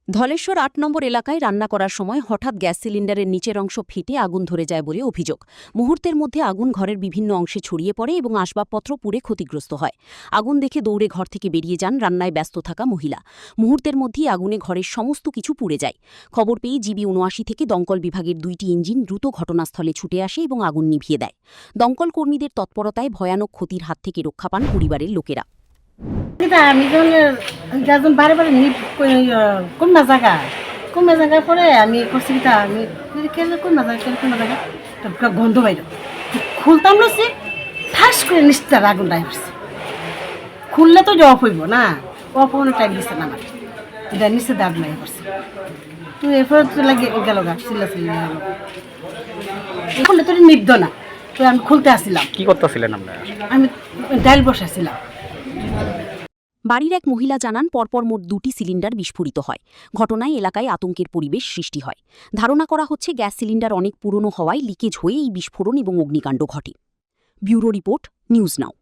ধলেশ্বর ৮ নম্বর এলাকায় রান্না করার সময় হঠাৎ গ্যাস সিলিন্ডারের নিচের অংশ ফেটে আগুন ধরে যায় বলে অভিযোগ। মুহূর্তের মধ্যে আগুন ঘরের বিভিন্ন অংশে ছড়িয়ে পড়ে এবং আসবাবপত্র পুড়ে ক্ষতিগ্রস্ত হয়। আগুন দেখে দৌড়ে ঘর থেকে বেরিয়ে যান রান্নায় ব্যস্ত থাকা মহিলা। মুহূর্তের মধ্যেই আগুনে ঘরের সমস্ত কিছু পুড়ে যায়। খবর পেয়ে জিবি ৭৯ থেকে দমকল বিভাগের ২টি ইঞ্জিন দ্রুত ঘটনাস্থলে ছুটে আসে এবং আগুন নিভিয়ে দেয়। দমকল কর্মীদের তৎপরতায় ভয়ানক ক্ষতির হাত থেকে রক্ষা পান পরিবারের লোকেরা। আমি যখন বারে বারে কোন জায়গা পরে আমি করছি আমি কোন জায়গা গন্ধ বাইর খুলতাম লছি ঠাস করে নিস্তার আগুন ডাই পড়ছে। খুললে তো অফ হইব না, অফ হওয়ার টাইম দিচ্ছে না আমার, এটা নিচে দাগ নাই পড়ছে। তুই এরপরে তো লাগে গেল গা চিল্লা চিল্লা খুললে তো নিব্দ না, তো আমি খুলতে আসছিলাম। কি করতেছিলেন আপনারা? আমি ডাইল বসাছিলাম। বাড়ির এক মহিলা জানান পরপর মোট ২টি সিলিন্ডার বিস্ফোরিত হয়। ঘটনায় এলাকায় আতঙ্কের পরিবেশ সৃষ্টি হয়। ধারণা করা হচ্ছে গ্যাস সিলিন্ডার অনেক পুরনো হওয়ায় লিকেজ হয়ে এই বিস্ফোরণ এবং অগ্নিকাণ্ড ঘটে। Bureau report, news now.